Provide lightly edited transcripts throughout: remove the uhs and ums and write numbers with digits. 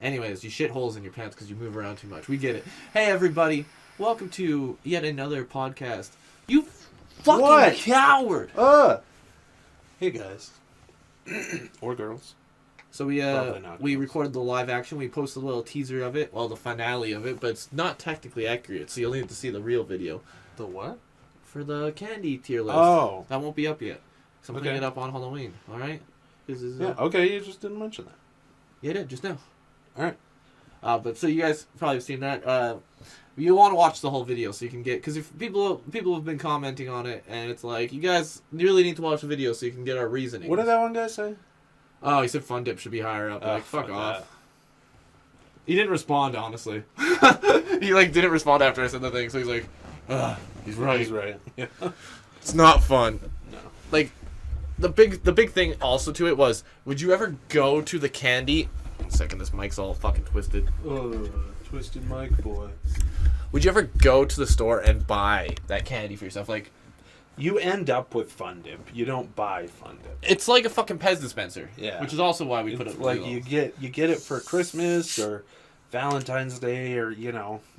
Anyways, you shit holes in your pants because you move around too much. We get it. Hey, everybody. Welcome to yet another podcast. You fucking coward. Hey, guys. Or girls. So we recorded the live action. We posted a little teaser of it. Well, the finale of it. But it's not technically accurate. So you'll need to see the real video. The what? For the candy tier list. Oh. That won't be up yet. So I'm putting it up on Halloween. Alright? Okay. You just didn't mention that. Yeah, I did. Just now. Alright. But so you guys probably have seen that. You want to watch the whole video so you can get, because if people have been commenting on it, and it's like, you guys really need to watch the video so you can get our reasoning. What did that one guy say? Oh, he said Fun Dip should be higher up. Like, fuck off. That. He didn't respond, honestly. He didn't respond after I said the thing, so he's like, he's right. He's right. Yeah. It's not fun. No. Like, the big thing also to it was, would you ever go to the candy? 1 second, this mic's all fucking twisted. Twisted mic boy. Would you ever go to the store and buy that candy for yourself? Like, you end up with Fun Dip. You don't buy Fun Dip. it's like a fucking Pez dispenser. Yeah. Which is also why we put it like you get it for Christmas or Valentine's Day, or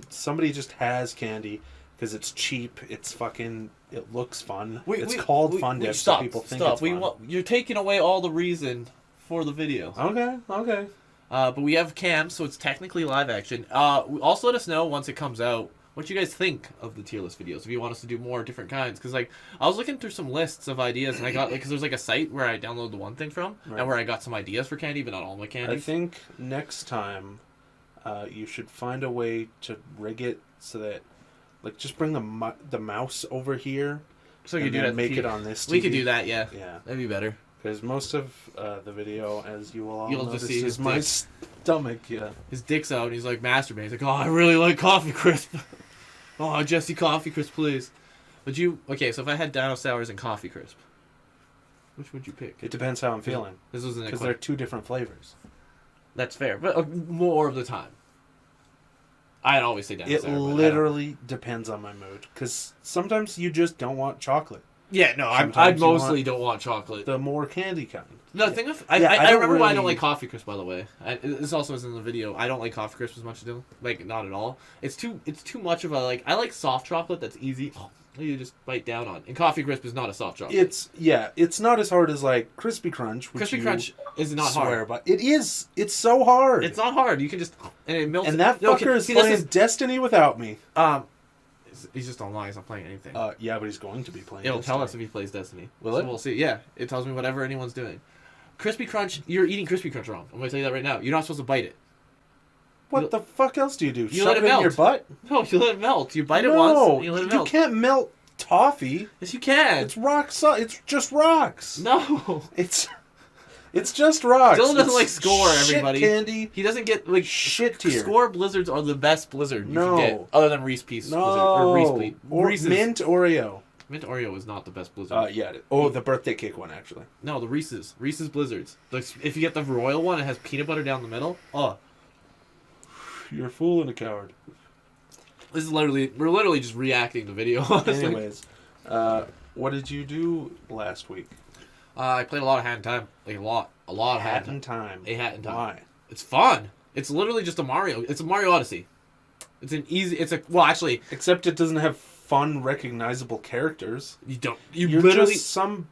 somebody just has candy because it's cheap. It's fucking. It looks fun. It's called Fun Dip, so people think it's fun. You're taking away all the reason for the video. Okay. But we have CUMS, so it's technically live action. Also, let us know once it comes out what you guys think of the tier list videos. If you want us to do more different kinds, because I was looking through some lists of ideas, and I got because there's a site where I download the one thing from, and where I got some ideas for candy, but not all my candy. I think next time, you should find a way to rig it so that, just bring the mouse over here, so you do that. Make it on this TV. We could do that, yeah. Yeah, that'd be better. Because most of the video, as you will all You'll notice, just see is my stomach. Yeah, his dick's out, and he's masturbating. He's like, "Oh, I really like Coffee Crisp. Oh, Jessie, Coffee Crisp, please." Would you? Okay, so if I had Dino Sours and Coffee Crisp, which would you pick? it depends how I'm feeling. This wasn't because they're two different flavors. That's fair, but more of the time, I'd always say Dino Sour. It literally depends on my mood. Because sometimes you just don't want chocolate. Yeah, no, I mostly don't want chocolate. The more candy kind. The thing of, I remember why I don't like Coffee Crisp, by the way. This also is in the video. I don't like Coffee Crisp as much as do. Not at all. It's too much of a, I like soft chocolate that's easy. You just bite down on. And Coffee Crisp is not a soft chocolate. It's not as hard as, Crispy Crunch. Crispy Crunch is not hard. But it is. It's so hard. It's not hard. You can just, and it melts. And that fucker is playing Destiny without me. He's just online. He's not playing anything. Yeah, but he's going to be playing It'll Destiny. tell us if he plays Destiny. Will it? So we'll see. Yeah, it tells me whatever anyone's doing. Crispy Crunch, you're eating Crispy Crunch wrong. I'm going to tell you that right now. You're not supposed to bite it. What the fuck else do you do? You Shove let it melt in your butt? No, you let it melt. You bite it once, and you let it melt. You can't melt toffee. Yes, you can. It's rock solid. It's just rocks. No. It's just rocks. Dylan doesn't like Score, everybody. Shit candy. He doesn't get, shit tier. Score Blizzards are the best Blizzard you can get. Other than Reese Pieces Blizzard. Or Reese's. Mint Oreo. Mint Oreo is not the best Blizzard. Yeah. Oh, the birthday cake one, actually. No, the Reese's. Reese's Blizzards. If you get the royal one, it has peanut butter down the middle. Oh. You're a fool and a coward. This is we're literally just reacting to video, honestly. Anyways, what did you do last week? I played a lot of Hat in Time. A lot of Hat in Time. A Hat in Time. Why? It's fun. It's literally just a Mario. It's a Mario Odyssey. Actually. Except it doesn't have fun, recognizable characters. You're literally just some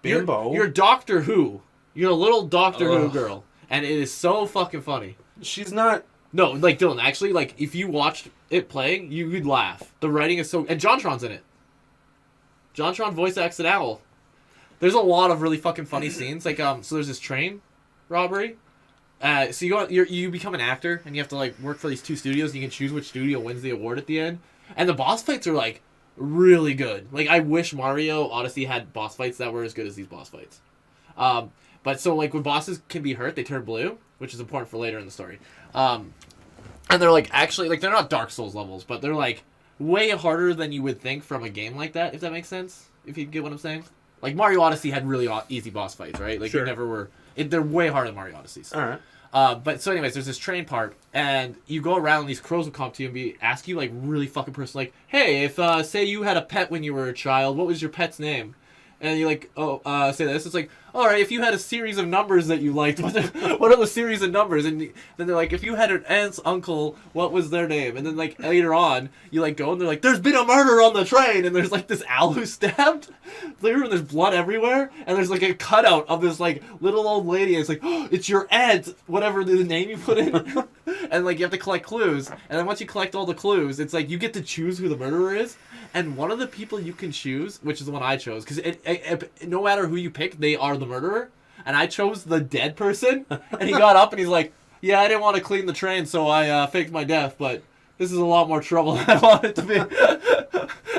bimbo. You're Doctor Who. You're a little Doctor Who girl. And it is so fucking funny. She's not... No, Dylan, actually, if you watched it playing, you would laugh. The writing is so... And JonTron's in it. JonTron voice acts an owl. There's a lot of really fucking funny scenes. So there's this train robbery. So you become an actor, and you have to, work for these two studios, and you can choose which studio wins the award at the end. And the boss fights are, really good. I wish Mario Odyssey had boss fights that were as good as these boss fights. But so, when bosses can be hurt, they turn blue, which is important for later in the story. And they're, actually, they're not Dark Souls levels, but they're, way harder than you would think from a game like that, if that makes sense. If you get what I'm saying. Mario Odyssey had really easy boss fights, right? Sure. They never were... they're way harder than Mario Odysseys. All right. But so anyways, there's this train part, and you go around, and these crows will come to you and ask you, really fucking personal, hey, if, say you had a pet when you were a child, what was your pet's name? And you like, say this. It's like, all right, if you had a series of numbers that you liked, what are the series of numbers? And then they're like, if you had an aunt's uncle, what was their name? And then like later on, you like go and they're like, there's been a murder on the train, and there's like this owl who's stabbed. Later, and there's blood everywhere, and there's like a cutout of this like little old lady. And it's like, oh, it's your aunt, whatever the name you put in. And like you have to collect clues, and then once you collect all the clues, it's like you get to choose who the murderer is. And one of the people you can choose, which is the one I chose, because no matter who you pick, they are the murderer. And I chose the dead person, and he got up and he's like, yeah, I didn't want to clean the train, so I faked my death, but this is a lot more trouble than I wanted it to be.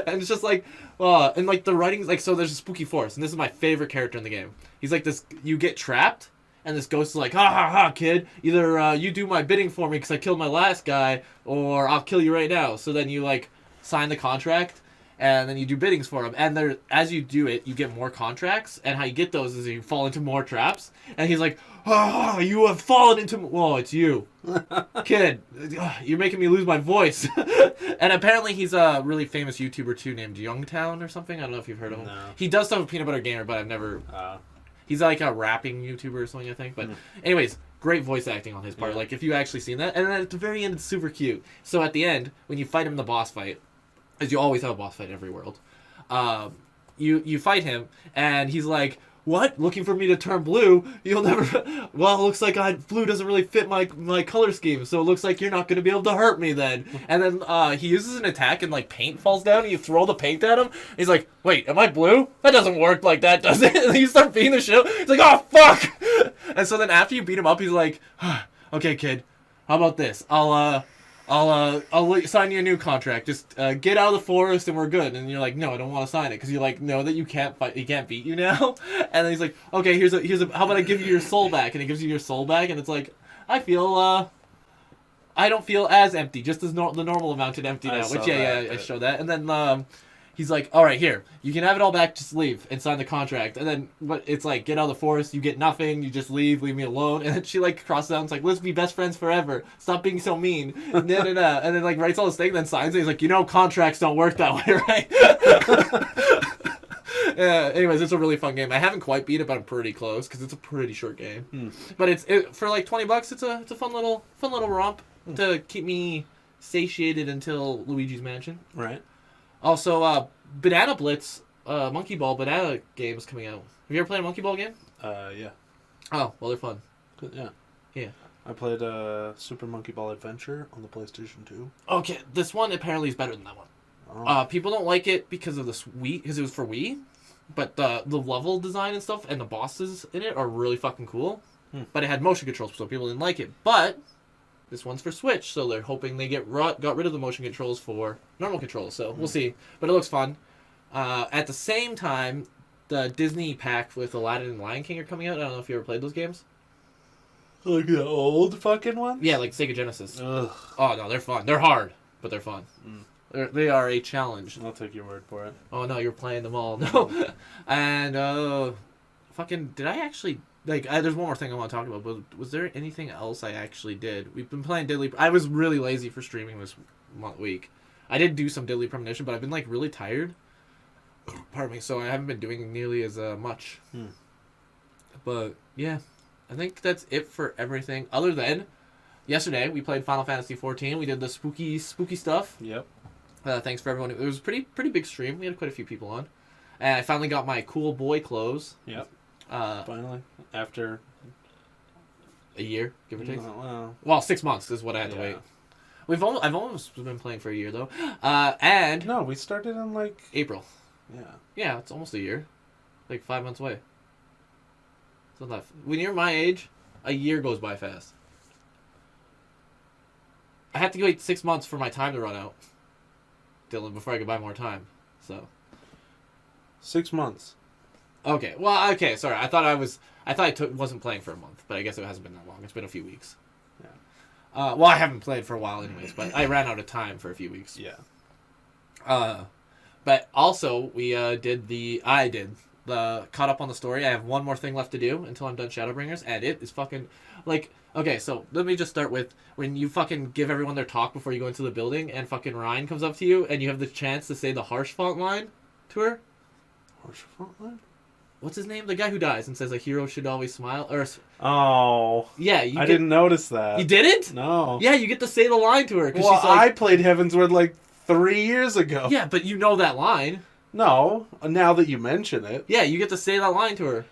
And it's just like, and like the writing's like, so there's a spooky force, and this is my favorite character in the game. He's like this, you get trapped, and this ghost is like, ha ha ha, kid, either you do my bidding for me because I killed my last guy, or I'll kill you right now. So then you like sign the contract, and then you do biddings for him. And there, as you do it, you get more contracts. And how you get those is you fall into more traps. And he's like, oh, you have fallen into... Whoa, it's you. Kid, you're making me lose my voice. And apparently he's a really famous YouTuber, too, named Youngtown or something. I don't know if you've heard of him. No. He does stuff with Peanut Butter Gamer, but I've never... He's like a rapping YouTuber or something, I think. But anyways, great voice acting on his part. Like, if you actually seen that. And then at the very end, it's super cute. So at the end, when you fight him in the boss fight... As you always have a boss fight in every world. You fight him, and he's like, what? Looking for me to turn blue? You'll never... Well, it looks like blue doesn't really fit my color scheme, so it looks like you're not going to be able to hurt me then. And then he uses an attack, and like paint falls down, and you throw the paint at him. He's like, wait, am I blue? That doesn't work like that, does it? And then you start beating the shit out. He's like, oh, fuck! And so then after you beat him up, he's like, okay, kid, how about this? I'll sign you a new contract. Just get out of the forest and we're good. And you're like, no, I don't want to sign it because you like know that you can't fight. He can't beat you now. And then he's like, okay, here's a. How about I give you your soul back? And he gives you your soul back, and it's like, I don't feel as empty, just as the normal amount of empty now. I show that. And then he's like, all right, here, you can have it all back, just leave and sign the contract. And then it's like, get out of the forest, you get nothing, you just leave me alone. And then she like crosses out and it's like, let's be best friends forever. Stop being so mean. And then like writes all this thing, then signs it. He's like, contracts don't work that way, right? Yeah, anyways, it's a really fun game. I haven't quite beat it, but I'm pretty close because it's a pretty short game. But for like $20, it's a fun little romp to keep me satiated until Luigi's Mansion. Right. Also, Banana Blitz, Monkey Ball Banana game is coming out. Have you ever played a Monkey Ball game? Yeah. Oh, well, they're fun. Yeah. Yeah. I played Super Monkey Ball Adventure on the PlayStation 2. Okay, this one apparently is better than that one. Oh. People don't like it because of because it was for Wii, but the level design and stuff and the bosses in it are really fucking cool. But it had motion controls, so people didn't like it. But this one's for Switch, so they're hoping they got rid of the motion controls for normal controls. So we'll see. But it looks fun. At the same time, the Disney pack with Aladdin and Lion King are coming out. I don't know if you ever played those games. Like the old fucking ones? Yeah, like Sega Genesis. Ugh. Oh, no, they're fun. They're hard, but they're fun. They are a challenge. I'll take your word for it. Oh, no, you're playing them all. No. And, did I actually... there's one more thing I want to talk about, but was there anything else I actually did? We've been playing Deadly... I was really lazy for streaming this week. I did do some Deadly Premonition, but I've been, really tired. Pardon me, so I haven't been doing nearly as much. But, yeah. I think that's it for everything. Other than, yesterday, we played Final Fantasy XIV. We did the spooky stuff. Yep. Thanks for everyone. It was a pretty big stream. We had quite a few people on. And I finally got my cool boy clothes. Yep. Finally, after a year, give or take. Well, 6 months is what I had to wait. I've almost been playing for a year though. And no, we started in April. Yeah. Yeah, it's almost a year. 5 months away. So when you're my age, a year goes by fast. I have to wait 6 months for my time to run out, Dylan, before I could buy more time. So 6 months. Okay. Well, okay. Sorry. I thought I wasn't playing for a month, but I guess it hasn't been that long. It's been a few weeks. Yeah. Well, I haven't played for a while, anyways. But I ran out of time for a few weeks. Yeah. But also we did the caught up on the story. I have one more thing left to do until I'm done Shadowbringers, and it is fucking okay. So let me just start with when you fucking give everyone their talk before you go into the building, and fucking Ryan comes up to you, and you have the chance to say the harsh font line to her. Harsh font line? what's his name? The guy who dies and says a hero should always smile. Or oh, yeah, I didn't notice that. You didn't? No. Yeah, you get to say the line to her. Well, she's like, I played Heavensward like 3 years ago. Yeah, but you know that line. No, now that you mention it. Yeah, you get to say that line to her.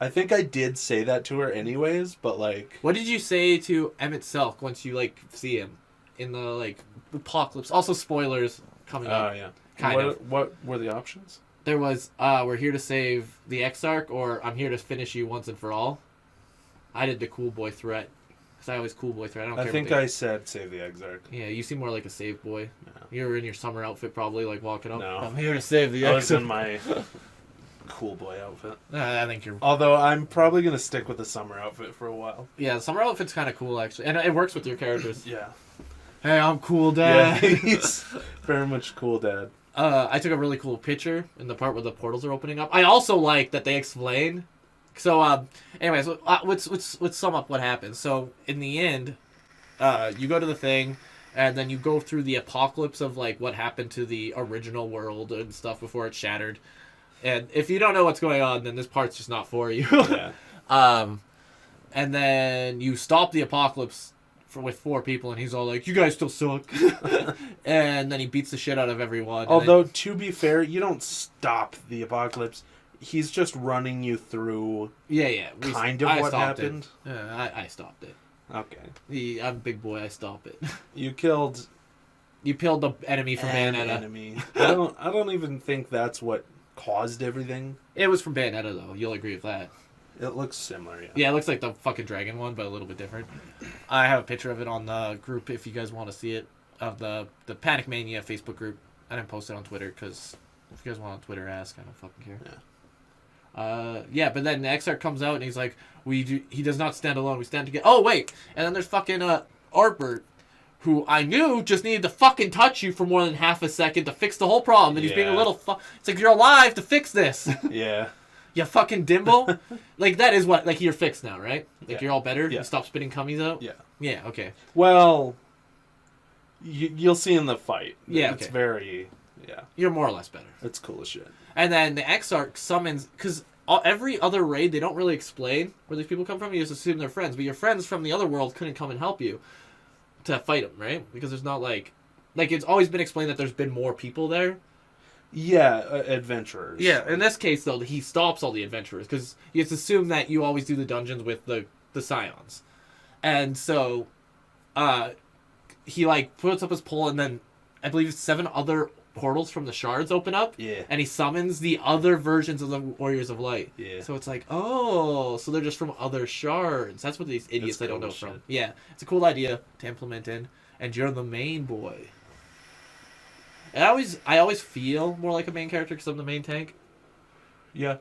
I think I did say that to her anyways, but like... What did you say to Emmett Selk once you, like, see him? In the, like, apocalypse. Also, spoilers coming up. Oh, yeah. Kind of. What were the options? There was, we're here to save the Exarch, or I'm here to finish you once and for all. I did the cool boy threat. Because I always cool boy threat. I think I said save the Exarch. Yeah, you seem more like a save boy. Yeah. You're in your summer outfit probably, like, walking up. No. I'm here to save the Exarch. I was in my cool boy outfit. I think you're... Although I'm probably going to stick with the summer outfit for a while. Yeah, the summer outfit's kind of cool, actually. And it works with your characters. Yeah. Hey, I'm cool dad. Yeah, he's very much cool dad. I took a really cool picture in the part where the portals are opening up. I also like that they explain. So, anyways, let's sum up what happens. So, in the end, you go to the thing, and then you go through the apocalypse of, like, what happened to the original world and stuff before it shattered. And if you don't know what's going on, then this part's just not for you. Yeah. And then you stop the apocalypse with 4 people, and he's all like, you guys still suck. And then he beats the shit out of everyone. Although, to be fair, you don't stop the apocalypse. He's just running you through kind of what happened. I stopped it. Okay. I'm a big boy, I stop it. You killed the enemy from Bayonetta. Enemy. I don't even think that's what caused everything. It was from Bayonetta, though. You'll agree with that. It looks similar, yeah. Yeah, it looks like the fucking dragon one, but a little bit different. I have a picture of it on the group if you guys want to see it, of the Panic-Mania Facebook group. I didn't post it on Twitter, because if you guys want on Twitter, ask. I don't fucking care. Yeah. But then the Exarch comes out, and he's like, he does not stand alone, we stand together. Oh, wait! And then there's fucking Artbert, who I knew just needed to fucking touch you for more than half a second to fix the whole problem, and he's being a little It's like, you're alive to fix this! Yeah. You fucking dimbo. Like, that is what, like, you're fixed now, right? Like, you're all better? Yeah. You stop spitting cummies out? Yeah. Yeah, okay. Well, you'll see in the fight. Yeah, It's very... Yeah. You're more or less better. It's cool as shit. And then the Exarch summons... Because every other raid, they don't really explain where these people come from. You just assume they're friends. But your friends from the other world couldn't come and help you to fight them, right? Because there's not, like... Like, it's always been explained that there's been more people there. Yeah, adventurers. Yeah, in this case, though, he stops all the adventurers, because you just assume that you always do the dungeons with the Scions. And so, he, like, puts up his pole, and then, I believe 7 other portals from the shards open up. Yeah. And he summons the other versions of the Warriors of Light. Yeah. So it's like, oh, so they're just from other shards. That's what these idiots I don't know from. Yeah, it's a cool idea to implement in, and you're the main boy. And I always feel more like a main character because I'm the main tank. Yeah.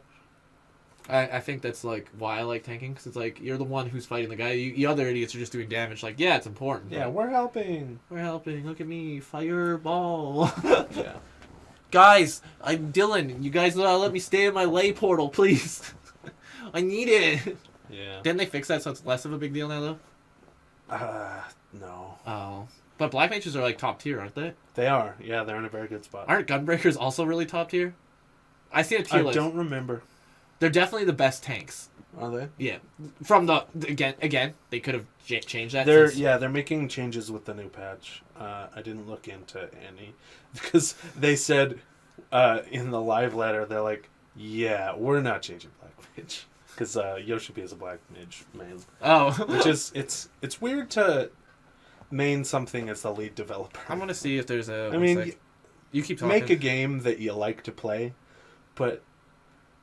I think that's, like, why I like tanking, because it's like, you're the one who's fighting the guy. You other idiots are just doing damage. Like, yeah, it's important. Yeah, we're helping. We're helping. Look at me. Fireball. Yeah. Guys, I'm Dylan. You guys let me stay in my lay portal, please. I need it. Yeah. Didn't they fix that so it's less of a big deal now, though? No. Oh. But Black Mages are, like, top tier, aren't they? They are. Yeah, they're in a very good spot. Aren't Gunbreakers also really top tier? I see a tier list. I don't remember. They're definitely the best tanks. Are they? Yeah. From the... Again, they could have changed that. They're making changes with the new patch. I didn't look into any. Because they said in the live letter, they're like, yeah, we're not changing Black Mage. Because Yoshipi is a Black Mage main. Oh. Which is... It's weird to main something as the lead developer. I'm going to see if there's a... I mean, you keep talking. Make a game that you like to play, but...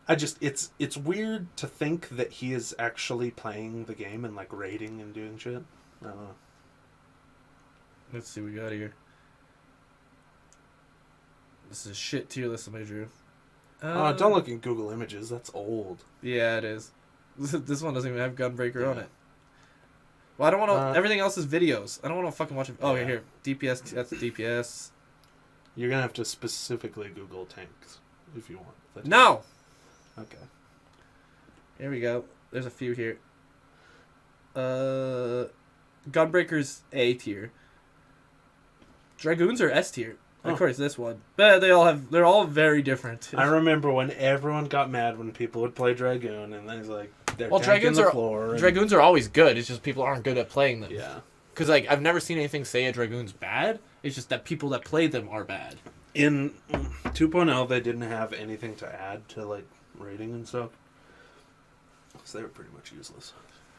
It's weird to think that he is actually playing the game and, like, raiding and doing shit. I don't know. Let's see what we got here. This is a shit tier list somebody drew. Don't look in Google Images. That's old. Yeah, it is. This one doesn't even have Gunbreaker on it. Well, I don't want to... everything else is videos. I don't want to fucking watch it. Oh, here. DPS. That's DPS. You're going to have to specifically Google tanks if you want. No! Okay. Here we go. There's a few here. Gunbreaker's A tier. Dragoons are S tier. Of course, this one. But they're all very different. I remember when everyone got mad when people would play Dragoon, and then it's like, they're Dragoons the floor. Dragoons are always good. It's just people aren't good at playing them. Yeah. Because, like, I've never seen anything say a Dragoon's bad. It's just that people that play them are bad. In 2.0, they didn't have anything to add to, like, rating and stuff. So they were pretty much useless.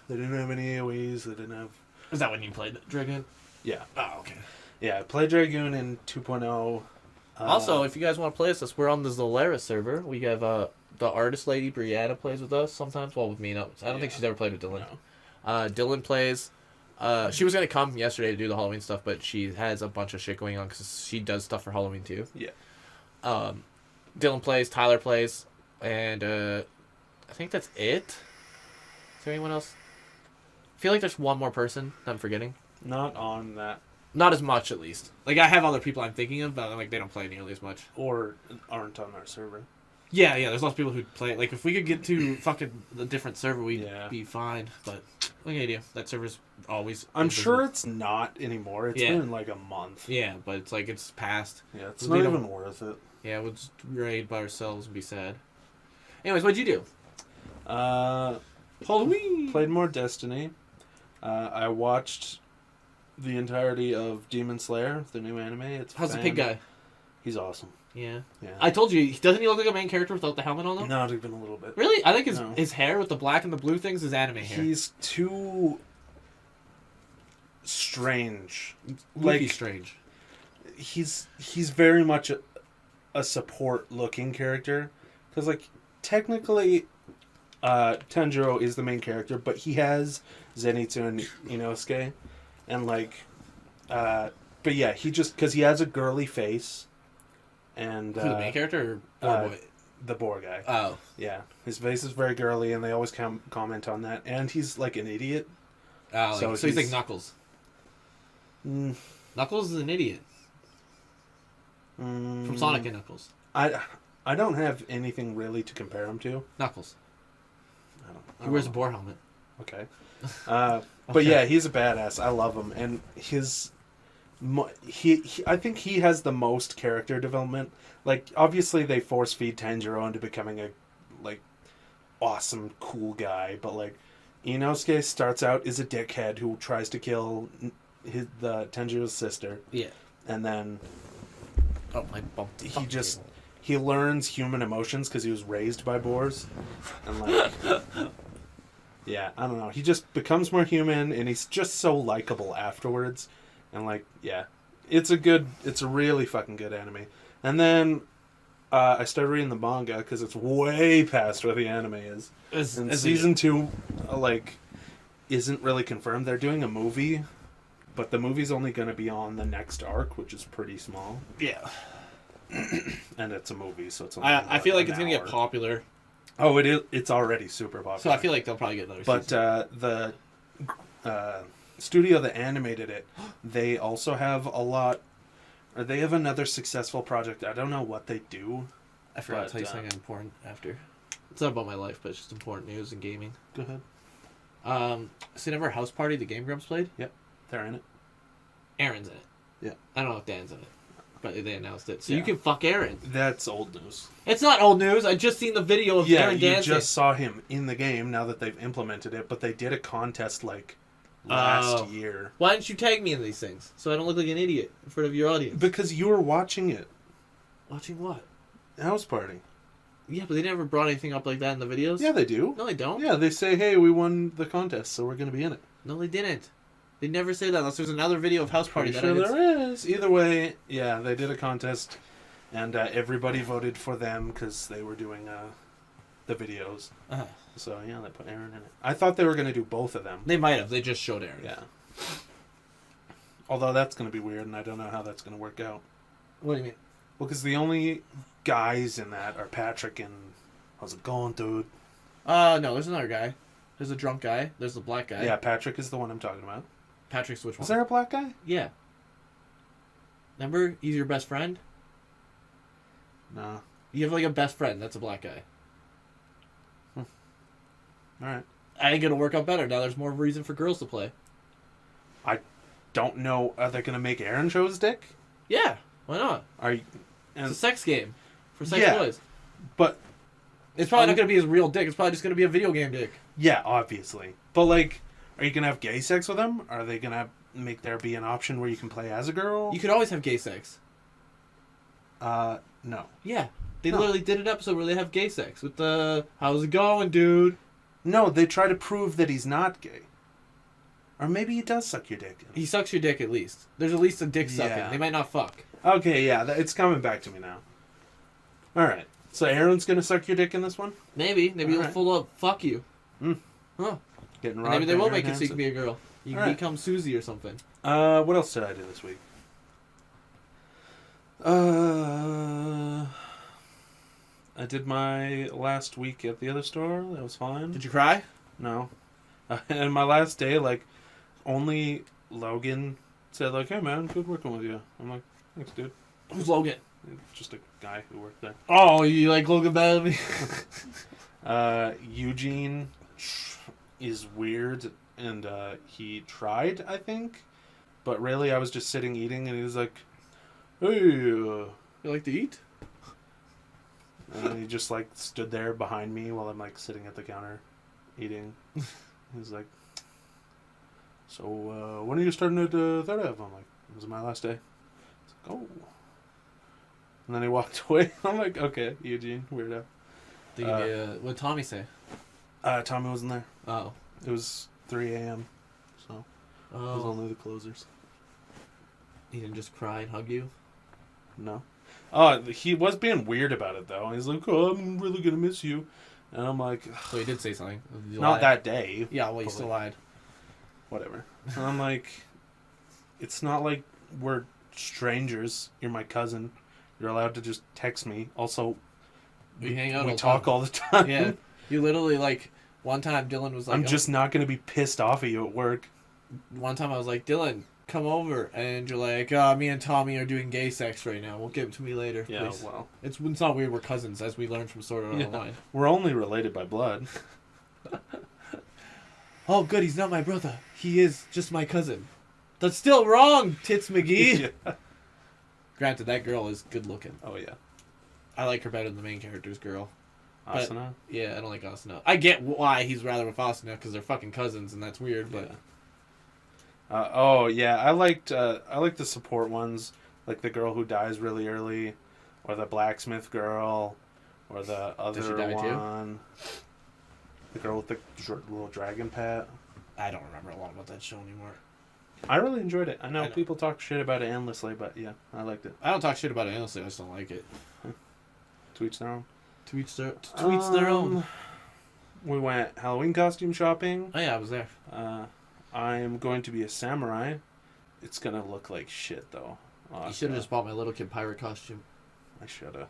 They didn't have any AoEs. They didn't have... Is that when you played Dragoon? Yeah. Oh, okay. Yeah, I played Dragoon in 2.0. Also, if you guys want to play with us, we're on the Zolaris server. We have the artist lady, Brianna, plays with us sometimes. Well, with me, no. I don't think she's ever played with Dylan. No. Dylan plays... she was going to come yesterday to do the Halloween stuff, but she has a bunch of shit going on because she does stuff for Halloween, too. Yeah. Dylan plays, Tyler plays, and I think that's it. Is there anyone else? I feel like there's one more person that I'm forgetting. Not on that. Not as much, at least. Like, I have other people I'm thinking of, but like they don't play nearly as much. Or aren't on our server. Yeah, there's lots of people who play. Like, if we could get to fucking the different server, we'd be fine. But what can you do? That server's always... I'm sure it's not anymore. It's been like a month. Yeah, but it's like it's past. Yeah, it's not even worth it. Yeah, we'll just raid by ourselves and be sad. Anyways, what'd you do? Halloween! Played more Destiny. I watched the entirety of Demon Slayer, the new anime. How's the pig guy? He's awesome. Yeah. I told you, doesn't he look like a main character without the helmet on though? Not even a little bit. Really? I think his hair with the black and the blue things is anime hair. He's too strange. Like strange. He's very much a support looking character. Because like technically Tanjiro is the main character, but he has Zenitsu and Inosuke. And like but yeah, he just because he has a girly face. And who's the main character or boy? The boar guy. Oh. Yeah. His face is very girly, and they always comment on that. And he's like an idiot. Oh, so he's like Knuckles. Knuckles is an idiot. From Sonic and Knuckles. I don't have anything really to compare him to. Knuckles. I don't he wears a boar helmet. Okay. But yeah, he's a badass. I love him. And his... I think he has the most character development. Like, obviously they force feed Tanjiro into becoming a like awesome cool guy, but like Inosuke starts out as a dickhead who tries to kill Tanjiro's sister. Yeah. And then I bumped he learns human emotions because he was raised by boars. And like yeah, I don't know. He just becomes more human, and he's just so likable afterwards. And like, yeah, it's a really fucking good anime. And then I started reading the manga because it's way past where the anime is. And season 2, like, isn't really confirmed. They're doing a movie, but the movie's only going to be on the next arc, which is pretty small. Yeah. And it's a movie, so it's only I feel like it's going to get popular. Oh, it is. It's already super popular. So I feel like they'll probably get another season. But the studio that animated it, they also have they have another successful project. I don't know what they do. I forgot to tell you something important after. It's not about my life, but it's just important news and gaming. Go ahead. So you never House Party the Game Grumps played? Yep, they're in it. Aaron's in it. Yeah. I don't know if Dan's in it, but they announced it. So you can fuck Aaron. That's old news. It's not old news. I just seen the video of Aaron dancing. You just saw him in the game now that they've implemented it, but they did a contest like last year. Why didn't you tag me in these things so I don't look like an idiot in front of your audience? Because you were watching it. Watching what? House Party. Yeah, but they never brought anything up like that in the videos. Yeah, they do. No, they don't. Yeah, they say, hey, we won the contest, so we're going to be in it. No, they didn't. They never say that unless there's another video of House Party. Pretty sure there is. Either way, yeah, they did a contest, and everybody voted for them because they were doing the videos. Uh-huh. So, yeah, they put Aaron in it. I thought they were going to do both of them. They might have. They just showed Aaron. Yeah. Although that's going to be weird, and I don't know how that's going to work out. What do you mean? Well, because the only guys in that are Patrick and... How's it going, dude? No, there's another guy. There's a drunk guy. There's the black guy. Yeah, Patrick is the one I'm talking about. Patrick's which one? Is there a black guy? Yeah. Remember? He's your best friend? No. You have like a best friend. That's a black guy. Alright. I think it'll work out better. Now there's more reason for girls to play. I don't know. Are they going to make Aaron show his dick? Yeah. Why not? It's a sex game for sex toys. But it's probably not going to be his real dick. It's probably just going to be a video game dick. Yeah, obviously. But, like, are you going to have gay sex with him? Are they going to make there be an option where you can play as a girl? You could always have gay sex. No. Yeah. They literally did an episode where they have gay sex with the, how's it going, dude? No, they try to prove that he's not gay. Or maybe he does suck your dick. He sucks your dick at least. There's at least a dick sucking. Yeah. They might not fuck. Okay, yeah, it's coming back to me now. Alright. So Aaron's going to suck your dick in this one? Maybe. Maybe he'll full up fuck you. Huh. Getting maybe they will make it so you can be a girl. You can become Susie or something. What else did I do this week? I did my last week at the other store. That was fine. Did you cry? No. And my last day, like, only Logan said, like, hey, man, good working with you. I'm like, thanks, dude. Who's Logan? Just a guy who worked there. Oh, you like Logan better than me? Eugene is weird, and he tried, I think. But really, I was just sitting eating, and he was like, hey. You like to eat? And he just, like, stood there behind me while I'm, like, sitting at the counter eating. He was like, so, when are you starting at Third Ave? I'm like, this is my last day. He's like, oh. And then he walked away. I'm like, okay, Eugene, weirdo. What did Tommy say? Tommy wasn't there. Oh. It was 3 a.m., so it was only the closers. He didn't just cry and hug you? No. Oh, he was being weird about it, though. He's like, oh, I'm really going to miss you. And I'm like... So he did say something. Not that day. Yeah, well, you still lied. Whatever. And I'm like, it's not like we're strangers. You're my cousin. You're allowed to just text me. Also, we hang out. We talk all the time. Yeah. You literally, like, one time Dylan was like... I'm just not going to be pissed off at you at work. One time I was like, Dylan, come over. And you're like, me and Tommy are doing gay sex right now. We'll give it to me later. Yeah, please. well. It's not weird. We're cousins, as we learned from Sword Art Online. We're only related by blood. Oh, good. He's not my brother. He is just my cousin. That's still wrong, Tits McGee. Yeah. Granted, that girl is good looking. Oh, yeah. I like her better than the main character's girl. Asuna? Yeah, I don't like Asuna. I get why he's rather with Asuna, because they're fucking cousins, and that's weird, but... Yeah. I liked the support ones, like the girl who dies really early, or the blacksmith girl, or the other one. Too? The girl with the little dragon pet. I don't remember a lot about that show anymore. I really enjoyed it. I know people talk shit about it endlessly, but yeah, I liked it. I don't talk shit about it endlessly, I just don't like it. To each their own. To each their own. We went Halloween costume shopping. Oh yeah, I was there. I'm going to be a samurai. It's going to look like shit, though. You should have just bought my little kid pirate costume. I should have.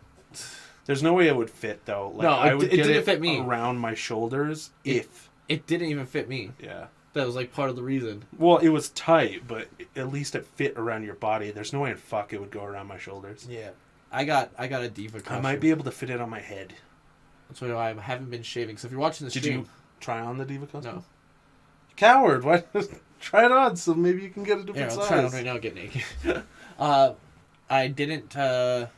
There's no way it would fit, though. Like, no, I would it get didn't it fit me. Around my shoulders if... It didn't even fit me. Yeah. That was like part of the reason. Well, it was tight, but at least it fit around your body. There's no way in fuck it would go around my shoulders. Yeah. I got a diva costume. I might be able to fit it on my head. That's why I haven't been shaving. So if you're watching the stream... Did you try on the diva costume? No. Coward! Why? Try it on so maybe you can get a different size. I'll try it on right now, get naked. I didn't... What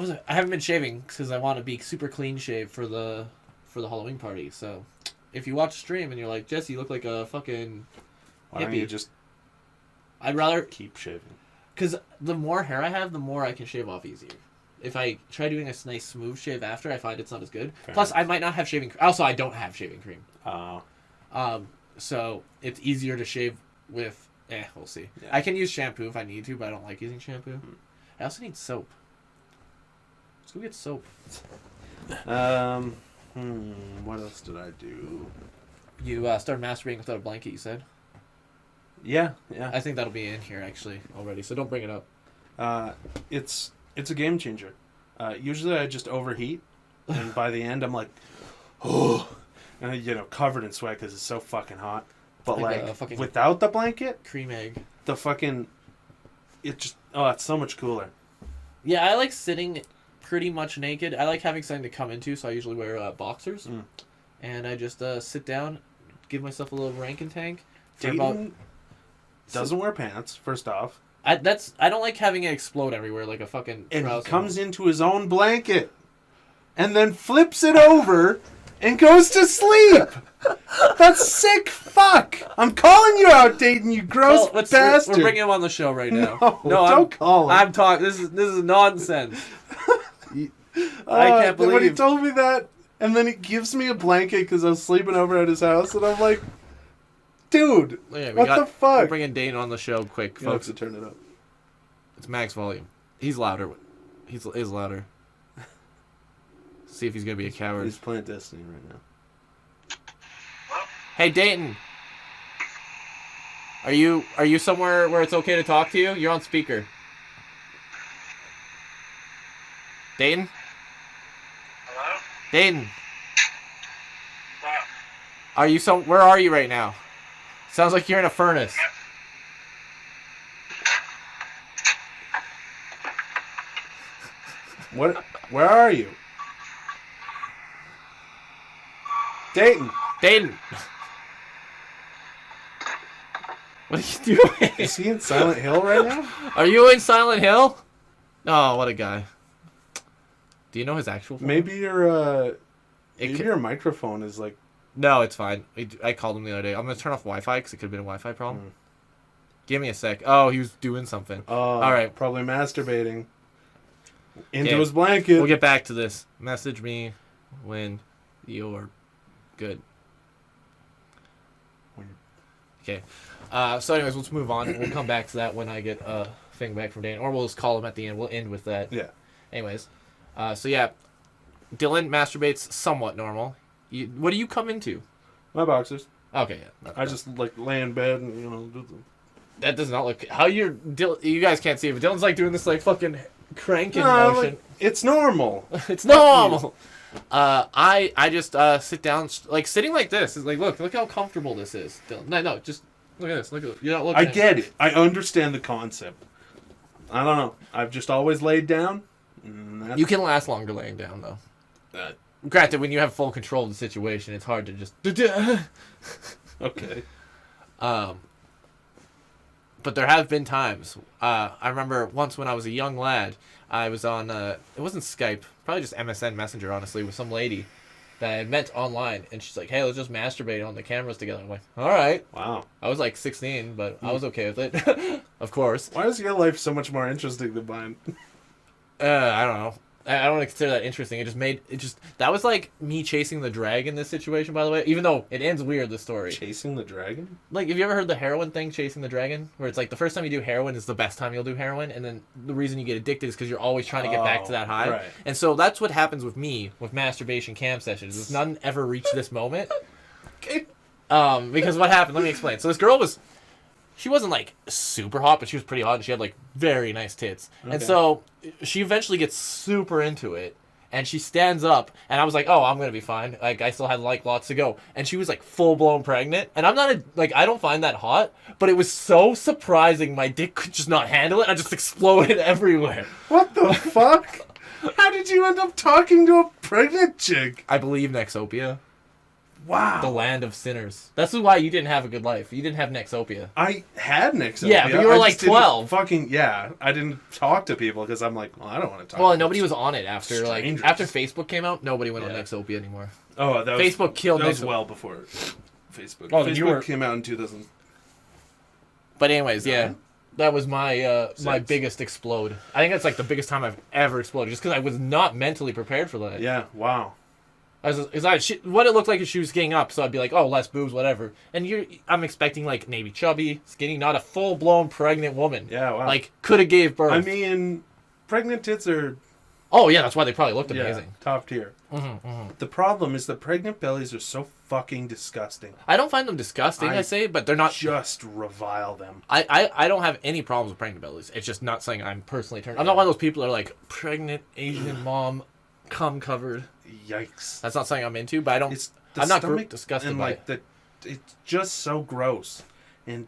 was it? I haven't been shaving because I want to be super clean shaved for the Halloween party. So if you watch the stream and you're like, Jesse, you look like a fucking Why don't you just... I'd rather... keep shaving. Because the more hair I have, the more I can shave off easier. If I try doing a nice smooth shave after, I find it's not as good. Fair Plus, enough. I might not have shaving cream. Also, I don't have shaving cream. Oh. So it's easier to shave with... we'll see. Yeah. I can use shampoo if I need to, but I don't like using shampoo. I also need soap. Let's go get soap. What else did I do? You started masturbating without a blanket, you said? Yeah. I think that'll be in here, actually, already, so don't bring it up. It's a game changer. Usually I just overheat, and by the end I'm like, oh, and covered in sweat because it's so fucking hot. But like without the blanket, cream egg, the fucking, it's so much cooler. Yeah, I like sitting pretty much naked. I like having something to come into, so I usually wear boxers, and I just sit down, give myself a little rank and tank. Dayton doesn't wear pants. First off, I don't like having it explode everywhere like a fucking. And he comes into his own blanket, and then flips it over, and goes to sleep. That's sick. Fuck! I'm calling you out, Dayton. You gross bastard. We're bringing him on the show right now. No, don't call him. I'm talking. This is nonsense. I can't believe when he told me that, and then he gives me a blanket because I was sleeping over at his house, and I'm like, dude, what the fuck? We're bringing Dayton on the show quick, folks. You have to turn it up. It's max volume. He's louder. He's louder. See if he's gonna be a coward. He's playing Destiny right now. Hey Dayton, are you somewhere where it's okay to talk to you? You're on speaker. Dayton? Hello? Dayton. What? Where are you right now? Sounds like you're in a furnace. What? Where are you? Dayton. Dayton. What are you doing? Is he in Silent Hill right now? Are you in Silent Hill? Oh, what a guy. Do you know his actual phone? Maybe your microphone is like... No, it's fine. I called him the other day. I'm going to turn off Wi-Fi because it could have been a Wi-Fi problem. Give me a sec. Oh, he was doing something. All right. Probably masturbating. Into his blanket. We'll get back to this. Message me when you're good. Okay. So anyways, let's move on. We'll come back to that when I get a thing back from Dan. Or we'll just call him at the end. We'll end with that. Yeah. Anyways. So yeah. Dylan masturbates somewhat normal. What do you come into? My boxers. Okay, yeah. I just like lay in bed and, you know... That does not look... You guys can't see it, but Dylan's like doing this like fucking cranking motion. Like, it's normal. It's normal. I just sit down, like sitting like this. Is like, look how comfortable this is. Dylan. No, just look at this. Look at it. You're not looking. I get it. I understand the concept. I don't know. I've just always laid down. You can last longer laying down though. Granted, when you have full control of the situation, it's hard to just. Okay. But there have been times. I remember once when I was a young lad, I was on, it wasn't Skype, probably just MSN Messenger, honestly, with some lady that I had met online. And she's like, hey, let's just masturbate on the cameras together. I'm like, all right. Wow. I was like 16, but I was okay with it. Of course. Why is your life so much more interesting than mine? I don't know. I don't consider that interesting. That was like me chasing the dragon in this situation, by the way. Even though it ends weird, the story. Chasing the dragon? Like, have you ever heard the heroin thing, chasing the dragon? Where it's like the first time you do heroin is the best time you'll do heroin, and then the reason you get addicted is because you're always trying to get back to that high. Right. And so that's what happens with me with masturbation cam sessions. Is none ever reach this moment. Okay. Because what happened? Let me explain. So this girl she wasn't like super hot, but she was pretty hot, and she had like very nice tits. Okay. And so she eventually gets super into it, and she stands up, and I was like, oh, I'm gonna be fine. Like, I still had like lots to go, and she was like full blown pregnant, and I'm not I don't find that hot, but it was so surprising. My dick could just not handle it. I just exploded everywhere. What the fuck? How did you end up talking to a pregnant chick? I believe Nexopia. Wow. The land of sinners. That's why you didn't have a good life. You didn't have Nexopia. I had Nexopia. Yeah, but you were like 12. I didn't talk to people because I'm like, well, I don't want to talk to Well, nobody was on it after strangers. after Facebook came out, nobody went on Nexopia anymore. Oh, Facebook killed That was Nexopia. well before Facebook. Oh, Facebook came out in 2000. But anyways, yeah. That was my my biggest explode. I think that's like the biggest time I've ever exploded, just because I was not mentally prepared for that. Yeah, wow. What it looked like as she was getting up, so I'd be like, oh, less boobs, whatever. And I'm expecting like maybe chubby, skinny, not a full blown pregnant woman. Yeah, wow. Like could have gave birth. I mean, pregnant tits are. Oh yeah, that's why they probably looked amazing. Top tier. Mm-hmm. The problem is the pregnant bellies are so fucking disgusting. I don't find them disgusting, I say, but they're not. Just revile them. I don't have any problems with pregnant bellies. It's just not something I'm personally turned. I'm not one of those people that are like pregnant Asian mom, cum covered. Yikes. That's not something I'm into, but I'm not disgusted and by like it. It's just so gross. And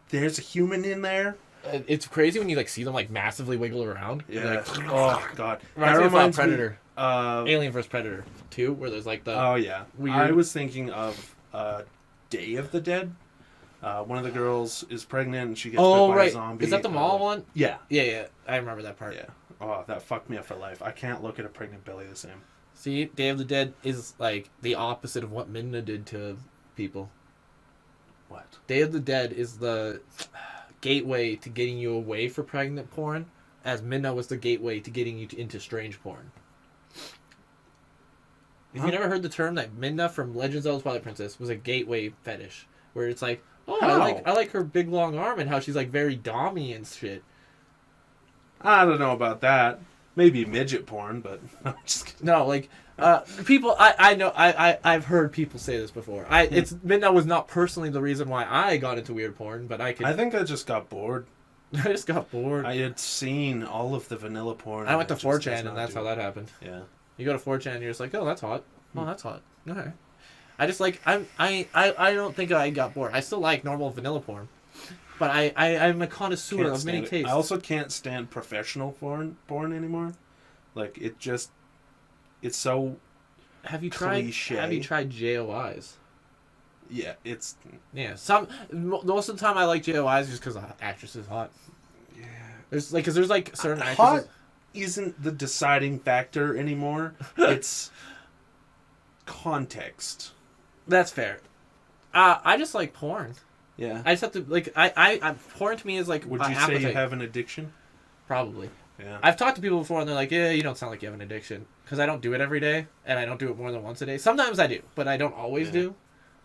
there's a human in there. It's crazy when you like see them like massively wiggle around. Yeah. Oh god. That reminds me of Predator. Me, Alien vs Predator 2, where there's like the. Oh yeah. Weird... I was thinking of Day of the Dead. One of the girls is pregnant and she gets bit by a zombie. Is that the mall one? Yeah. Yeah. I remember that part. Yeah. Oh, that fucked me up for life. I can't look at a pregnant Billy the same. See, Day of the Dead is like the opposite of what Midna did to people. What? Day of the Dead is the gateway to getting you away from pregnant porn, as Midna was the gateway to getting you into strange porn. Have you never heard the term that Midna from Legend of Zelda Twilight Princess was a gateway fetish? Where it's like, oh, I like her big long arm and how she's like very dommy and shit. I don't know about that. Maybe midget porn, but I'm just kidding. No, like people. I know. I've heard people say this before. Midna was not personally the reason why I got into weird porn, but I think I just got bored. I just got bored. I had seen all of the vanilla porn. I went to 4chan and that's how that happened. Yeah. You go to 4chan and you're just like, oh, that's hot. Oh, that's hot. Okay. I just like I don't think I got bored. I still like normal vanilla porn, but I'm a connoisseur of many tastes. I also can't stand professional porn anymore. Like it's so. Have you cliche. tried JOIs? Yeah, it's. Yeah, most of the time I like JOIs just because the actress is hot. Yeah. There's certain actresses. Hot isn't the deciding factor anymore. It's context. That's fair. I just like porn. Yeah. I just have to like I porn to me is like. Would you say you have an addiction? Probably. Yeah. I've talked to people before and they're like, yeah, you don't sound like you have an addiction because I don't do it every day and I don't do it more than once a day. Sometimes I do, but I don't always do.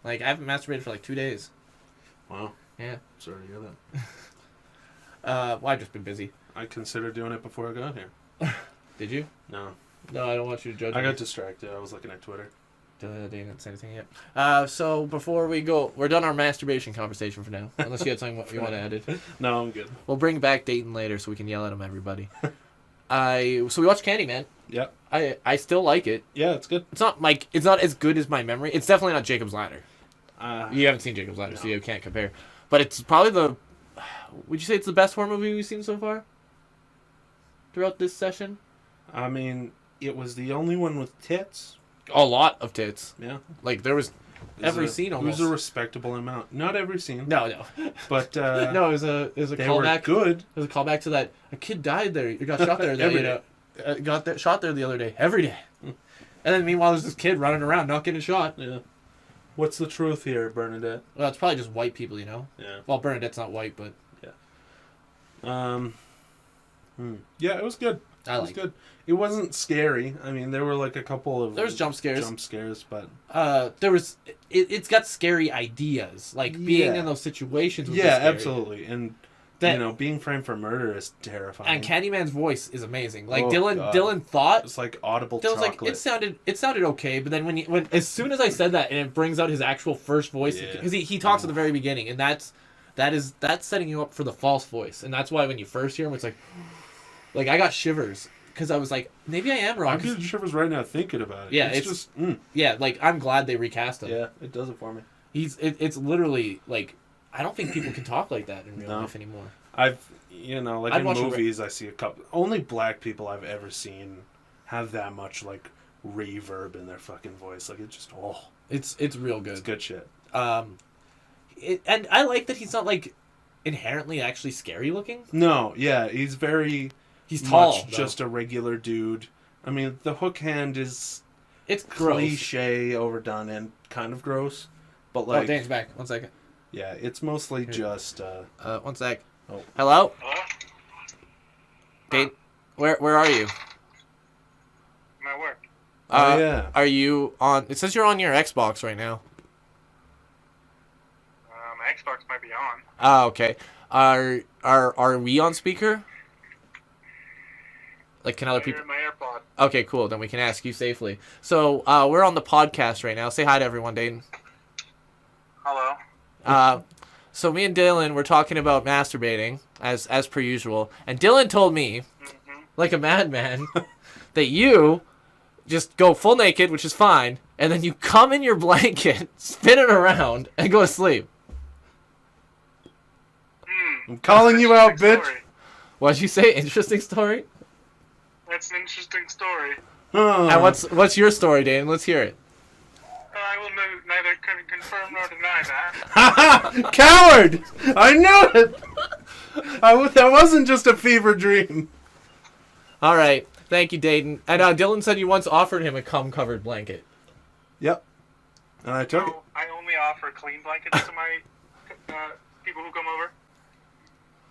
Like I haven't masturbated for like 2 days. Wow. Yeah. Sorry to hear that. Well, I've just been busy. I considered doing it before I got here. Did you? No. No, I don't want you to judge me. I got distracted. I was looking at Twitter. They didn't say anything yet. So before we go, we're done our masturbation conversation for now. Unless you had something you want to add it. No, I'm good. We'll bring back Dayton later so we can yell at him, everybody. So we watched Candyman. Yep. I still like it. Yeah, it's good. It's not as good as my memory. It's definitely not Jacob's Ladder. You haven't seen Jacob's Ladder, so you can't compare. But it's probably would you say it's the best horror movie we've seen so far? Throughout this session? I mean, it was the only one with tits. A lot of tits. Yeah. Like, there was every scene almost. It was a respectable amount. Not every scene. No. But, no, it was a callback. Good. It was a callback to that. A kid died there. He got shot there. Shot there the other day. Every day. And then meanwhile, there's this kid running around not getting shot. Yeah. What's the truth here, Bernadette? Well, it's probably just white people, you know? Yeah. Well, Bernadette's not white, but... Yeah. Yeah, it was good. It was good. It wasn't scary. I mean, there were like a couple of... There was jump scares. But... there was... It's got scary ideas. Like, being in those situations was scary. Absolutely. And, being framed for murder is terrifying. And Candyman's voice is amazing. Like, Dylan thought... It's like audible Dylan's chocolate. Like, it sounded okay, but then when as soon as I said that, and it brings out his actual first voice... Because he talks at the very beginning, and that's setting you up for the false voice. And that's why when you first hear him, it's like... Like, I got shivers. Because I was like, maybe I am wrong. I'm getting shivers right now thinking about it. Yeah, it's just... Yeah, like, I'm glad they recast him. Yeah, it does it for me. It's literally, like... I don't think people can talk like that in real life anymore. Like in movies, I see a couple... Only black people I've ever seen have that much, like, reverb in their fucking voice. Like, it's just... Oh. It's real good. It's good shit. And I like that he's not, like, inherently actually scary looking. No, yeah, he's very... He's tall, just a regular dude. I mean, the hook hand is... It's gross. Cliche, overdone, and kind of gross. But, like... Oh, Dane's back. 1 second. Yeah, it's mostly just... 1 sec. Oh. Hello? Dane, where are you? I'm at work. Yeah. Are you on... It says you're on your Xbox right now. My Xbox might be on. Oh, okay. Are we on speaker? Like, can other people... in my AirPod. Okay, cool. Then we can ask you safely. So, we're on the podcast right now. Say hi to everyone, Dayton. Hello. So me and Dylan were talking about masturbating, as per usual. And Dylan told me, like a madman, that you just go full naked, which is fine, and then you come in your blanket, spin it around, and go to sleep. I'm calling you out, bitch. Story. What'd you say? Interesting story? That's an interesting story. And what's your story, Dan? Let's hear it. I will neither can confirm nor deny that. Coward! I knew it! That wasn't just a fever dream. All right. Thank you, Dayton. And Dylan said you once offered him a cum-covered blanket. Yep. And I took it. I only offer clean blankets to my people who come over.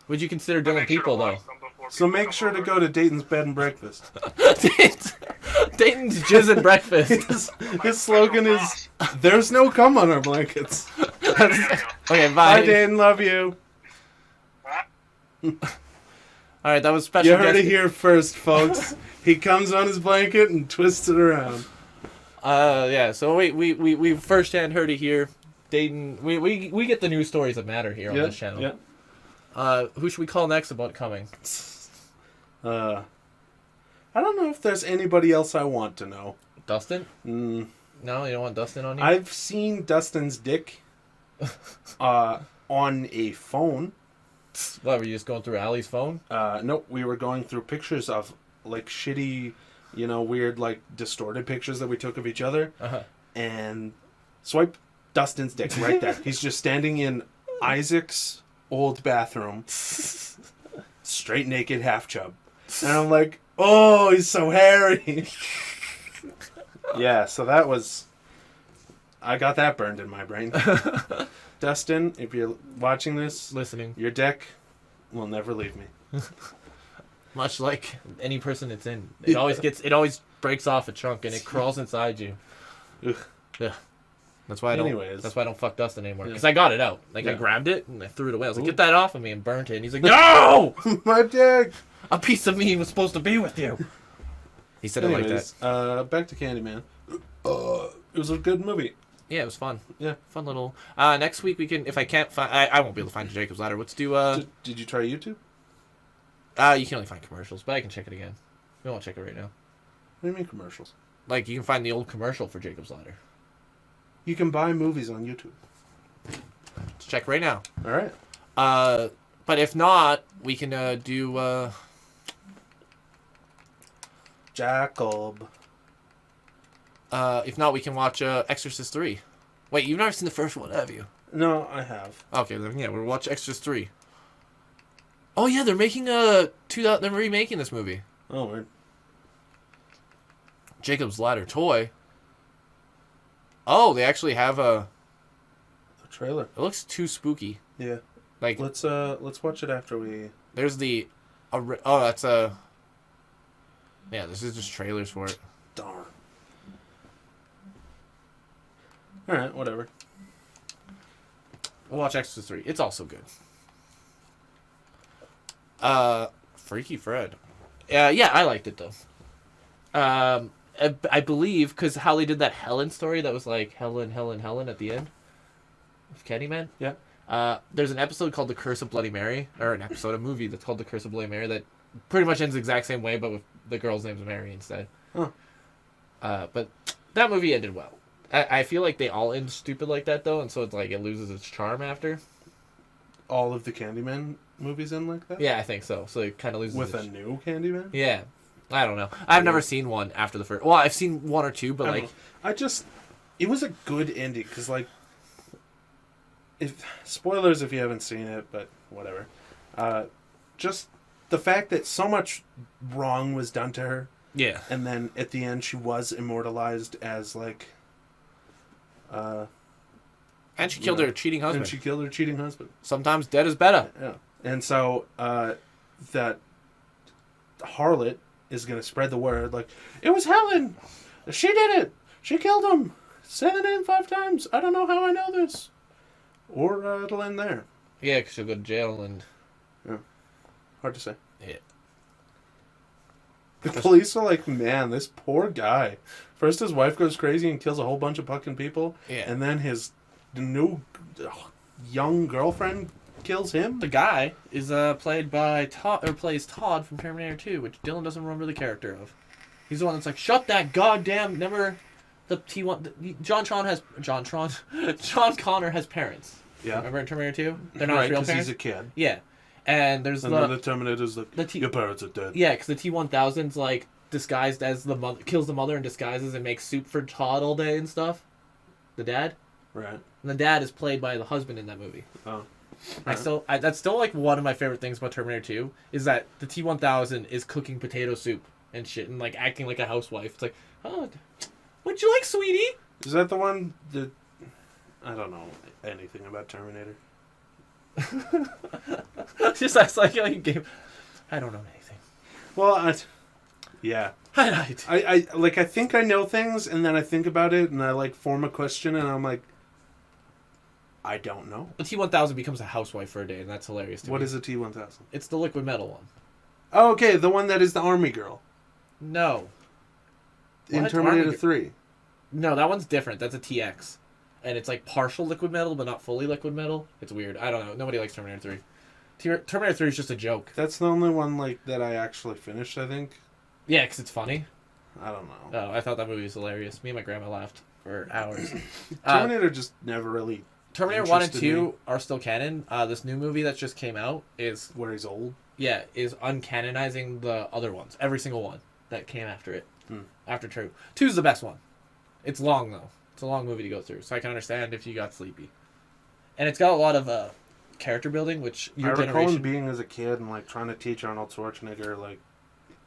Would you consider Dylan people, though? So make sure to go to Dayton's Bed and Breakfast. Dayton's Jizz and Breakfast. His slogan is, "There's no cum on our blankets." Okay, bye. Bye, Dayton. Love you. What? All right, that was special. You heard it here first, folks. He comes on his blanket and twists it around. Yeah. So we firsthand heard it here. Dayton, we get the news stories that matter here on this channel. Yeah. Who should we call next about coming? I don't know if there's anybody else I want to know. Dustin? No, you don't want Dustin on you? I've seen Dustin's dick on a phone. What, were you just going through Allie's phone? Nope, we were going through pictures of, like, shitty, weird, like, distorted pictures that we took of each other. Uh-huh. And swipe Dustin's dick right there. He's just standing in Isaac's old bathroom, straight naked, half chub. And I'm like, oh, he's so hairy. Yeah, so that was... I got that burned in my brain. Dustin, if you're watching this, listening, your dick will never leave me. Much like any person it's in, it always breaks off a chunk and it crawls inside you. Ugh. Yeah, that's why I don't fuck Dustin anymore, because I got it out. Like I grabbed it and I threw it away. I was like, "Get that off of me!" and burnt it. And he's like, "No, my dick! A piece of me was supposed to be with you." He said it like that. Back to Candyman. It was a good movie. Yeah, it was fun. Yeah. Fun little... next week we can... If I can't find... I won't be able to find Jacob's Ladder. Let's do... Did you try YouTube? You can only find commercials, but I can check it again. We won't check it right now. What do you mean commercials? Like, you can find the old commercial for Jacob's Ladder. You can buy movies on YouTube. Let's check right now. All right. But if not, we can do... Jacob. If not, we can watch Exorcist 3. Wait, you've never seen the first one, have you? No, I have. Okay, then yeah, we'll watch Exorcist 3. Oh yeah, they're making they're remaking this movie. Oh, weird. Jacob's Ladder toy. Oh, they actually have a trailer. It looks too spooky. Yeah. Like let's watch it after we. There's the oh, that's a. Yeah, this is just trailers for it. Darn. Alright, whatever. We'll watch Exorcist 3. It's also good. Freaky Fred. Yeah, I liked it, though. I believe, because how they did that Helen story that was like Helen at the end of Candyman. Yeah. There's an episode called The Curse of Bloody Mary, or a movie that's called The Curse of Bloody Mary that pretty much ends the exact same way, but with the girl's name's Mary instead. Huh. But that movie ended well. I feel like they all end stupid like that, though, and so it's like it loses its charm after. All of the Candyman movies end like that? Yeah, I think so. So it kind of loses with a new Candyman? Yeah. I don't know. I've never seen one after the first. Well, I've seen one or two, but it was a good ending, because, like, spoilers if you haven't seen it, but whatever. Just the fact that so much wrong was done to her. Yeah. And then at the end she was immortalized as, like... and she killed her cheating husband. Sometimes dead is better. Yeah. And so, that harlot is going to spread the word, like, it was Helen! She did it! She killed him! Say the name 5 times! I don't know how I know this! Or, it'll end there. Yeah, because she'll go to jail and... Yeah. Hard to say. Yeah. The police are like, man, this poor guy. First his wife goes crazy and kills a whole bunch of fucking people. Yeah. And then his new young girlfriend kills him. The guy is played by plays Todd from Terminator 2, which Dylan doesn't remember the character of. He's the one that's like, shut that goddamn... Remember the T1... John Connor has parents. Yeah. Remember in Terminator 2? They're not his real parents? he's a kid. Yeah. And there's then the Terminator's like, your parents are dead. Yeah, because the T-1000's like disguised as the mother, kills the mother and disguises and makes soup for Todd all day and stuff. the dad. Right. And the dad is played by the husband in that movie. Oh. That's still like one of my favorite things about Terminator 2 is that the T-1000 is cooking potato soup and shit and like acting like a housewife. It's like, oh, what'd you like, sweetie? Is that the one that... I don't know anything about Terminator. Just that's like you gave. I don't know anything. Well, yeah. I think I know things, and then I think about it, and I like form a question, and I'm like, I don't know. The T-1000 becomes a housewife for a day, and that's hilarious to me. What is a T-1000? It's the liquid metal one. Oh, okay, the one that is the army girl. No. In Terminator 3. No, that one's different. That's a TX. And it's like partial liquid metal, but not fully liquid metal. It's weird. I don't know. Nobody likes Terminator 3. Terminator 3 is just a joke. That's the only one like that I actually finished, I think. Yeah, because it's funny. I don't know. Oh, I thought that movie was hilarious. Me and my grandma laughed for hours. Terminator just never really... Terminator 1 and 2 are still canon. This new movie that just came out is... Where he's old? Yeah, is uncanonizing the other ones. Every single one that came after it. After 2. 2's the best one. It's long, though. It's a long movie to go through, so I can understand if you got sleepy. And it's got a lot of character building, which I recall him being as a kid and like trying to teach Arnold Schwarzenegger like,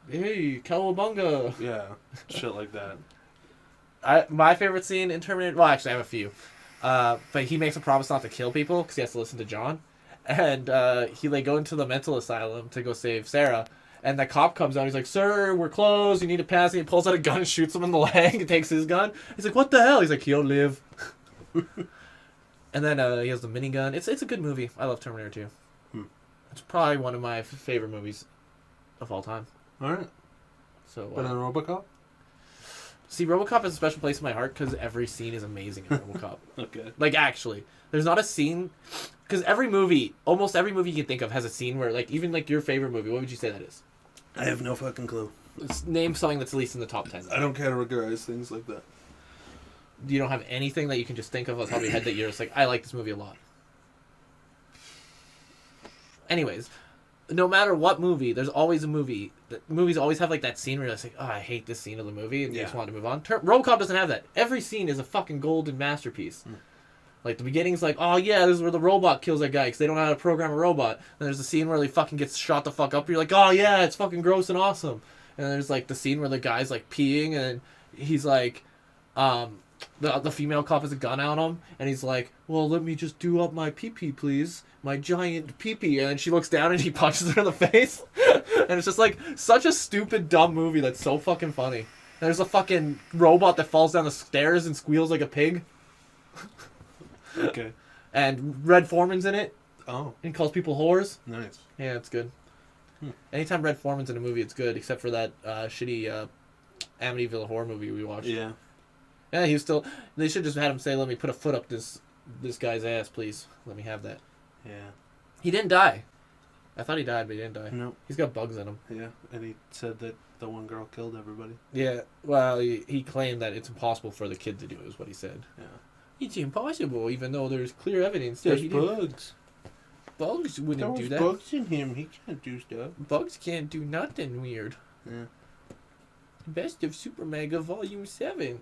hey, cowabunga. Yeah, shit like that. My favorite scene in Terminator... Well, actually, I have a few. But he makes a promise not to kill people because he has to listen to John. And he go into the mental asylum to go save Sarah. And the cop comes out. He's like, sir, we're closed. You need to pass. And he pulls out a gun and shoots him in the leg and takes his gun. He's like, what the hell? He's like, he'll live. And then he has the minigun. It's a good movie. I love Terminator 2. It's probably one of my favorite movies of all time. All right. So, Better than RoboCop? See, RoboCop has a special place in my heart because every scene is amazing in RoboCop. Okay. Like, actually. There's not a scene... Because almost every movie you can think of has a scene where, like, even, like, your favorite movie, what would you say that is? I have no fucking clue. Name something that's at least in the top 10. I don't categorize things like that. You don't have anything that you can just think of on top of your head that you're just like, I like this movie a lot. Anyways, no matter what movie, there's always a movie. Movies always have like that scene where you're just like, oh, I hate this scene of the movie, and you just want to move on. RoboCop doesn't have that. Every scene is a fucking golden masterpiece. Like, the beginning's like, oh yeah, this is where the robot kills that guy because they don't know how to program a robot. And there's a scene where he fucking gets shot the fuck up. You're like, oh yeah, it's fucking gross and awesome. And then there's like the scene where the guy's like peeing and he's like, the female cop has a gun on him, and he's like, well, let me just do up my pee-pee, please. My giant pee-pee. And then she looks down and he punches her in the face. And it's just like such a stupid, dumb movie that's so fucking funny. And there's a fucking robot that falls down the stairs and squeals like a pig. Okay. And Red Foreman's in it. Oh. And calls people whores. Nice. Yeah, it's good. Anytime Red Foreman's in a movie, it's good, except for that shitty Amityville horror movie we watched. Yeah. Yeah, he was still... They should just had him say, let me put a foot up this guy's ass, please. Let me have that. Yeah. He didn't die. I thought he died, but he didn't die. No. He's got bugs in him. Yeah, and he said that the one girl killed everybody. Yeah, well, he claimed that it's impossible for the kid to do it, is what he said. Yeah. It's impossible, even though there's clear evidence that There's he bugs. Bugs wouldn't do that. There's bugs in him. He can't do stuff. Bugs can't do nothing weird. Yeah. Best of Super Mega Volume 7.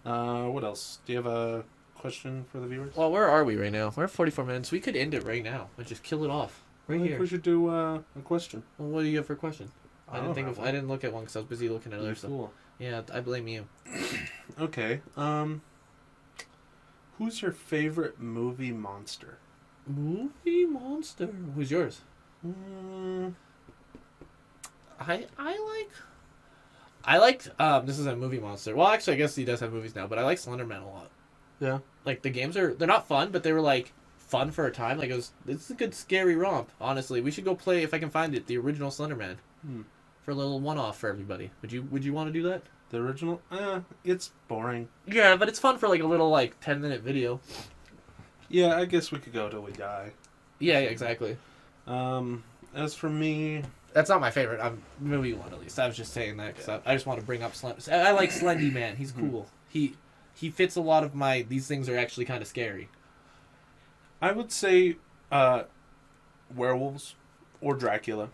What else? Do you have a question for the viewers? Well, where are we right now? We're at 44 minutes. We could end it right now and just kill it off. Right I think here. we should do a question. Well, what do you have for a question? I didn't look at one because I was busy looking at other stuff. Cool. Yeah, I blame you. Okay. Who's your favorite movie monster? Movie monster. Who's yours? I liked this is a movie monster. Well, actually, I guess he does have movies now, but I like Slender Man a lot. Yeah. Like, the games they're not fun, but they were like fun for a time. Like, it's a good scary romp. Honestly, we should go play, if I can find it, the original Slender Man for a little one-off for everybody. Would you want to do that? The original? It's boring. Yeah, but it's fun for like a little 10-minute video. Yeah, I guess we could go till we die. Yeah, exactly. As for me, that's not my favorite movie one, at least. I was just saying that because I just want to bring up I like Slendy Man. He's cool. He fits a lot of my. These things are actually kind of scary. I would say werewolves or Dracula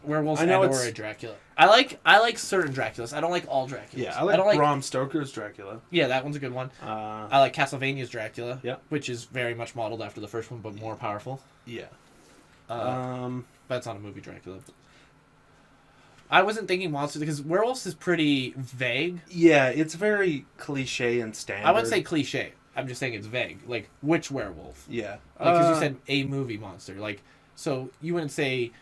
werewolves or a Dracula. I like certain Draculas. I don't like all Draculas. Yeah, I don't like Bram Stoker's Dracula. Yeah, that one's a good one. I like Castlevania's Dracula. Yeah. Which is very much modeled after the first one, but more powerful. Yeah. That's not a movie Dracula. I wasn't thinking monsters because werewolves is pretty vague. Yeah, it's very cliche and standard. I wouldn't say cliche. I'm just saying it's vague. Like, which werewolf? Yeah. Because you said a movie monster. Like, so you wouldn't say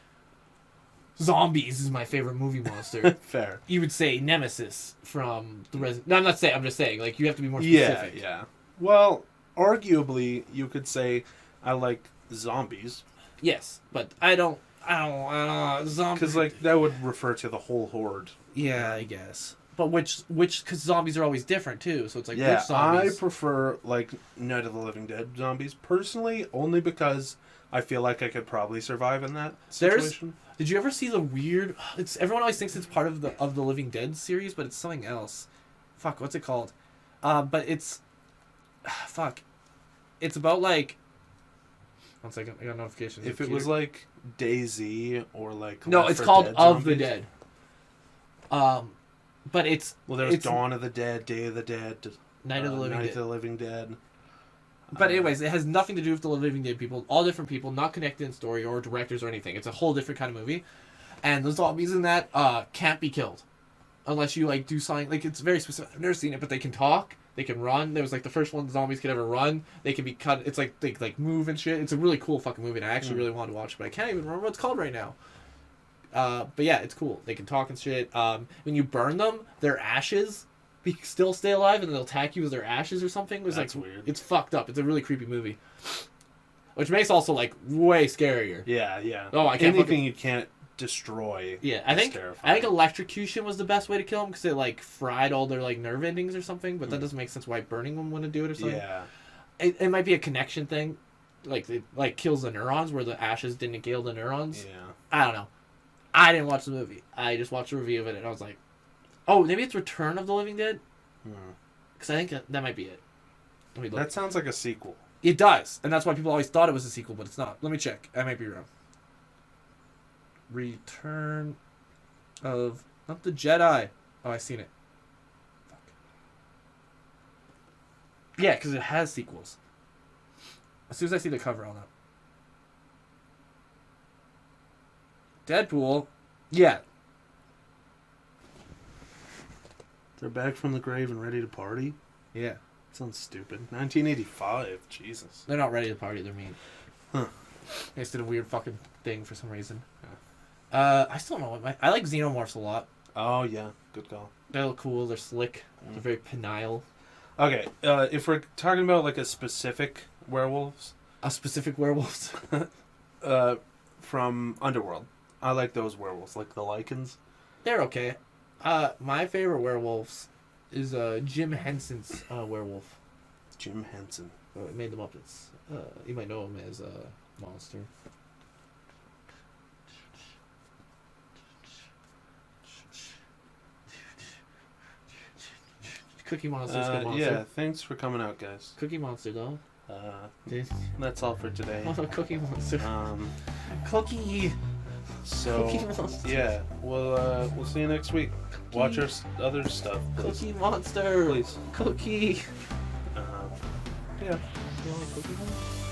zombies is my favorite movie monster. Fair. You would say Nemesis from the Resident... No, I'm not saying. I'm just saying. Like, you have to be more specific. Yeah. Well, arguably, you could say I like zombies. Yes, but I don't zombies. Because, like, that would refer to the whole horde. Yeah, I guess. But because zombies are always different, too. So it's like, yeah, which zombies? I prefer, like, Night of the Living Dead zombies, personally, only because I feel like I could probably survive in that situation. Did you ever see the weird... Everyone always thinks it's part of the Living Dead series, but it's something else. Fuck, what's it called? But it's... Fuck. It's about, like... One second, I got a notification. If it was like DayZ or like no, it's called Of the Dead. But it's there was Dawn of the Dead, Day of the Dead, Night of the Living Dead. But anyways, it has nothing to do with the Living Dead people. All different people, not connected in story or directors or anything. It's a whole different kind of movie, and the zombies in that can't be killed unless you like do something. Like it's very specific. I've never seen it, but they can talk. They can run. There was like the first one zombies could ever run. They can be cut. It's like they like move and shit. It's a really cool fucking movie, and I actually really wanted to watch it, but I can't even remember what it's called right now. But yeah, it's cool. They can talk and shit. When you burn them, their ashes still stay alive, and they'll attack you as their ashes or something. That's weird. It's fucked up. It's a really creepy movie, which makes also like way scarier. Yeah. Oh, I can't. Anything you can't destroy. Yeah, I think electrocution was the best way to kill them because it like fried all their like nerve endings or something. But that doesn't make sense why burning them wouldn't do it or something. Yeah, it might be a connection thing, like it like kills the neurons where the ashes didn't kill the neurons. Yeah, I don't know. I didn't watch the movie. I just watched a review of it and I was like, oh, maybe it's Return of the Living Dead. Because I think that might be it. That sounds like a sequel. It does, and that's why people always thought it was a sequel, but it's not. Let me check. I might be wrong. Return of... Not the Jedi. Oh, I seen it. Fuck. Yeah, because it has sequels. As soon as I see the cover, I'll know. Deadpool. Yeah. They're back from the grave and ready to party? Yeah. Sounds stupid. 1985. Jesus. They're not ready to party. They're mean. Huh. They just did a weird fucking thing for some reason. I still don't know what I like xenomorphs a lot. Oh yeah, good call. They look cool. They're slick. They're very penile. Okay, if we're talking about like a specific werewolves, from Underworld, I like those werewolves, like the Lycans. They're okay. My favorite werewolves is Jim Henson's werewolf. Jim Henson. I made them up. It's you might know him as Monster. Cookie Monster's good monster. Yeah, thanks for coming out, guys. Cookie Monster, though. That's all for today. Cookie Monster. Cookie. So Cookie Monster. Yeah, we'll see you next week. Watch our other stuff, please. Cookie Monster. Please. Cookie. Yeah. You want a Cookie Monster?